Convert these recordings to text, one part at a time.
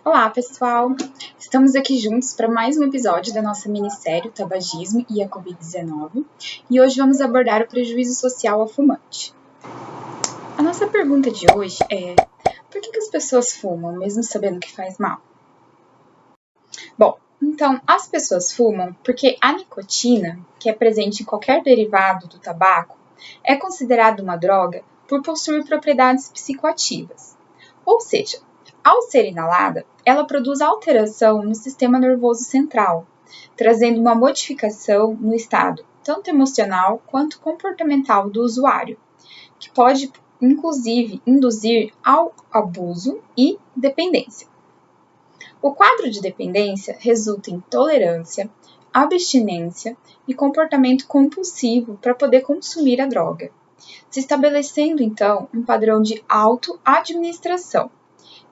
Olá, pessoal! Estamos aqui juntos para mais um episódio da nossa minissérie, o Tabagismo e a Covid-19, e hoje vamos abordar o prejuízo social ao fumante. A nossa pergunta de hoje é: por que as pessoas fumam, mesmo sabendo que faz mal? Bom, então, as pessoas fumam porque a nicotina, que é presente em qualquer derivado do tabaco, é considerada uma droga por possuir propriedades psicoativas. Ou seja, ao ser inalada, ela produz alteração no sistema nervoso central, trazendo uma modificação no estado tanto emocional quanto comportamental do usuário, que pode, inclusive, induzir ao abuso e dependência. O quadro de dependência resulta em tolerância, abstinência e comportamento compulsivo para poder consumir a droga, se estabelecendo então um padrão de auto-administração,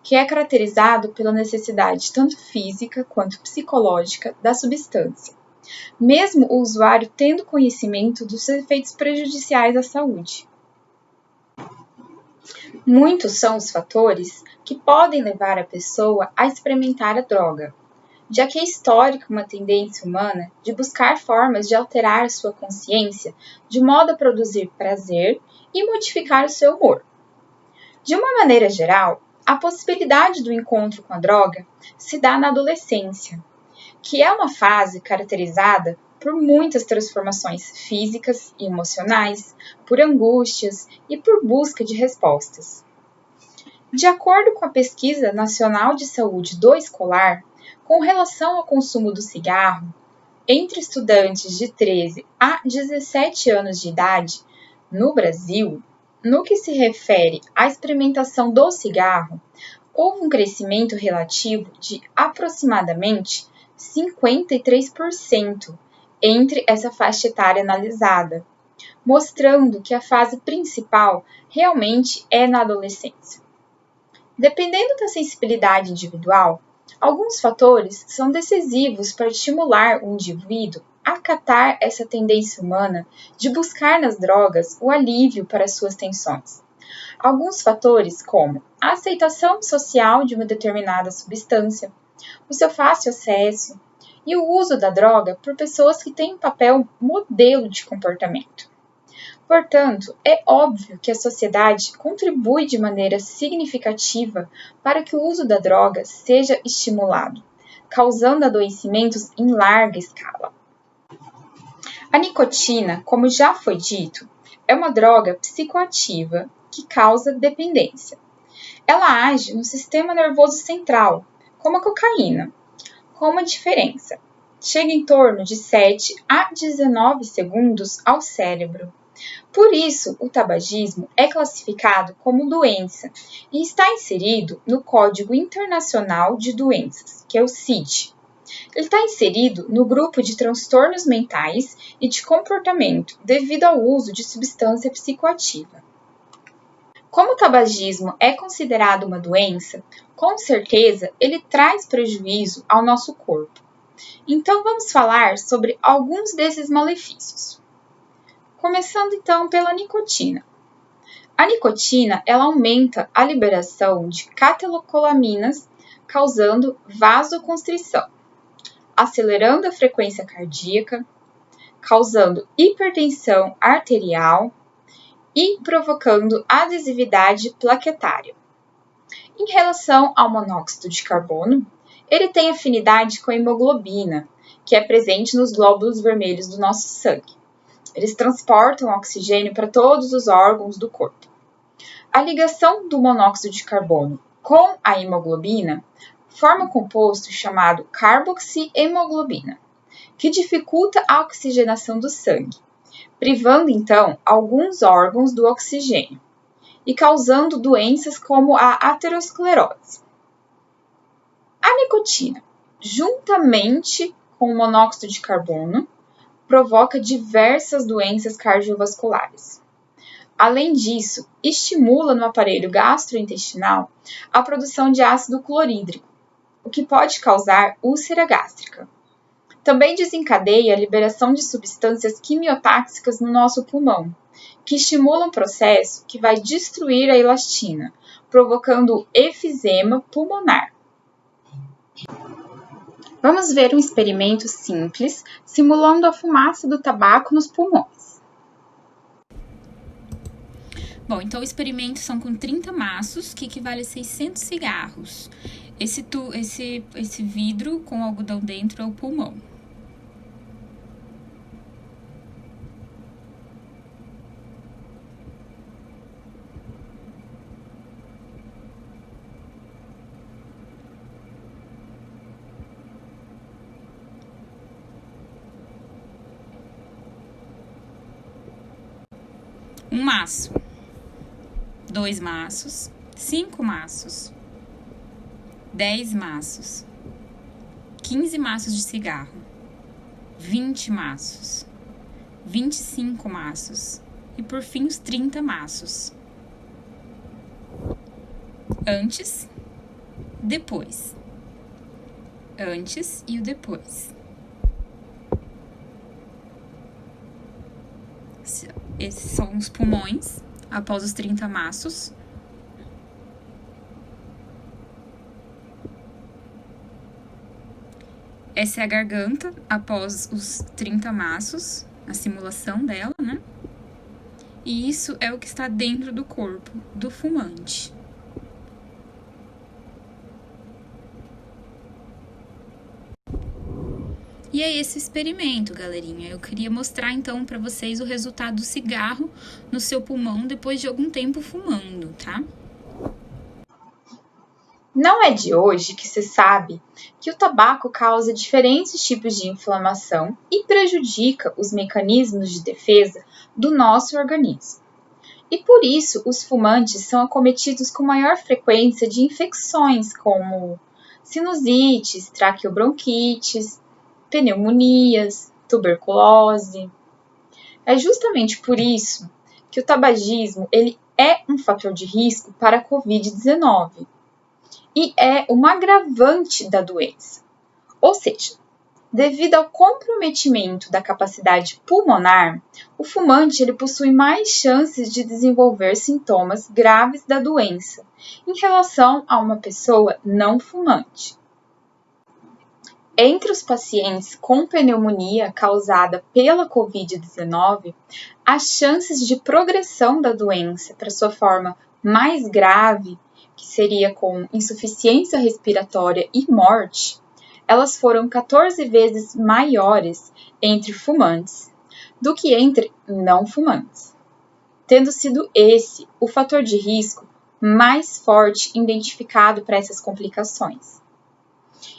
que é caracterizado pela necessidade tanto física quanto psicológica da substância, mesmo o usuário tendo conhecimento dos efeitos prejudiciais à saúde. Muitos são os fatores que podem levar a pessoa a experimentar a droga, já que é histórico uma tendência humana de buscar formas de alterar sua consciência de modo a produzir prazer e modificar o seu humor. De uma maneira geral, a possibilidade do encontro com a droga se dá na adolescência, que é uma fase caracterizada por muitas transformações físicas e emocionais, por angústias e por busca de respostas. De acordo com a Pesquisa Nacional de Saúde do Escolar, com relação ao consumo do cigarro, entre estudantes de 13 a 17 anos de idade, no Brasil, no que se refere à experimentação do cigarro, houve um crescimento relativo de aproximadamente 53% entre essa faixa etária analisada, mostrando que a fase principal realmente é na adolescência. Dependendo da sensibilidade individual, alguns fatores são decisivos para estimular o indivíduo a acatar essa tendência humana de buscar nas drogas o alívio para suas tensões. Alguns fatores, como a aceitação social de uma determinada substância, o seu fácil acesso e o uso da droga por pessoas que têm um papel modelo de comportamento. Portanto, é óbvio que a sociedade contribui de maneira significativa para que o uso da droga seja estimulado, causando adoecimentos em larga escala. A nicotina, como já foi dito, é uma droga psicoativa que causa dependência. Ela age no sistema nervoso central, como a cocaína, com uma diferença. Chega em torno de 7 a 19 segundos ao cérebro. Por isso, o tabagismo é classificado como doença e está inserido no Código Internacional de Doenças, que é o CID. Ele está inserido no grupo de transtornos mentais e de comportamento devido ao uso de substância psicoativa. Como o tabagismo é considerado uma doença, com certeza ele traz prejuízo ao nosso corpo. Então vamos falar sobre alguns desses malefícios. Começando então pela nicotina. A nicotina ela aumenta a liberação de catecolaminas, causando vasoconstrição, acelerando a frequência cardíaca, causando hipertensão arterial e provocando adesividade plaquetária. Em relação ao monóxido de carbono, ele tem afinidade com a hemoglobina, que é presente nos glóbulos vermelhos do nosso sangue. Eles transportam oxigênio para todos os órgãos do corpo. A ligação do monóxido de carbono com a hemoglobina forma um composto chamado carboxihemoglobina, que dificulta a oxigenação do sangue, privando então alguns órgãos do oxigênio e causando doenças como a aterosclerose. A nicotina, juntamente com o monóxido de carbono, provoca diversas doenças cardiovasculares. Além disso, estimula no aparelho gastrointestinal a produção de ácido clorídrico, o que pode causar úlcera gástrica. Também desencadeia a liberação de substâncias quimiotáxicas no nosso pulmão, que estimulam um processo que vai destruir a elastina, provocando efizema pulmonar. Vamos ver um experimento simples, simulando a fumaça do tabaco nos pulmões. Bom, então o experimento são com 30 maços, que equivale a 600 cigarros. Esse vidro com algodão dentro é o pulmão. Um maço, 2 maços, 5 maços, 10 maços, 15 maços de cigarro, 20 maços, 25 maços e, por fim, os 30 maços. Antes, depois. Antes e o depois. Esses são os pulmões após os 30 maços. Essa é a garganta após os 30 maços, a simulação dela, né? E isso é o que está dentro do corpo do fumante. E é esse experimento, galerinha. Eu queria mostrar então para vocês o resultado do cigarro no seu pulmão depois de algum tempo fumando, tá? Não é de hoje que se sabe que o tabaco causa diferentes tipos de inflamação e prejudica os mecanismos de defesa do nosso organismo. E por isso os fumantes são acometidos com maior frequência de infecções como sinusites, traqueobronquites, pneumonias, tuberculose. É justamente por isso que o tabagismo ele é um fator de risco para a Covid-19 e é um agravante da doença. Ou seja, devido ao comprometimento da capacidade pulmonar, o fumante ele possui mais chances de desenvolver sintomas graves da doença em relação a uma pessoa não fumante. Entre os pacientes com pneumonia causada pela Covid-19, as chances de progressão da doença para sua forma mais grave, que seria com insuficiência respiratória e morte, elas foram 14 vezes maiores entre fumantes do que entre não fumantes, tendo sido esse o fator de risco mais forte identificado para essas complicações.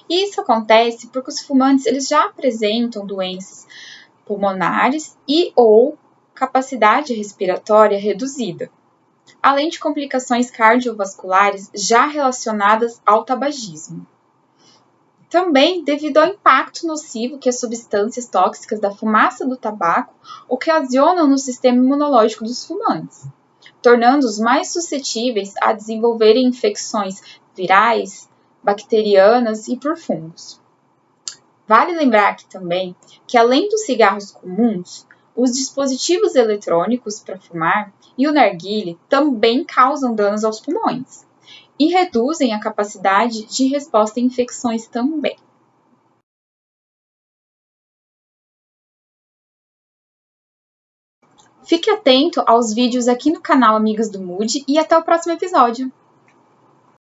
E isso acontece porque os fumantes eles já apresentam doenças pulmonares e ou capacidade respiratória reduzida, além de complicações cardiovasculares já relacionadas ao tabagismo. Também devido ao impacto nocivo que as substâncias tóxicas da fumaça do tabaco ocasionam no sistema imunológico dos fumantes, tornando-os mais suscetíveis a desenvolverem infecções virais, bacterianas e por fungos. Vale lembrar aqui também que, além dos cigarros comuns, os dispositivos eletrônicos para fumar e o narguilé também causam danos aos pulmões e reduzem a capacidade de resposta a infecções também. Fique atento aos vídeos aqui no canal Amigos do Mood e até o próximo episódio!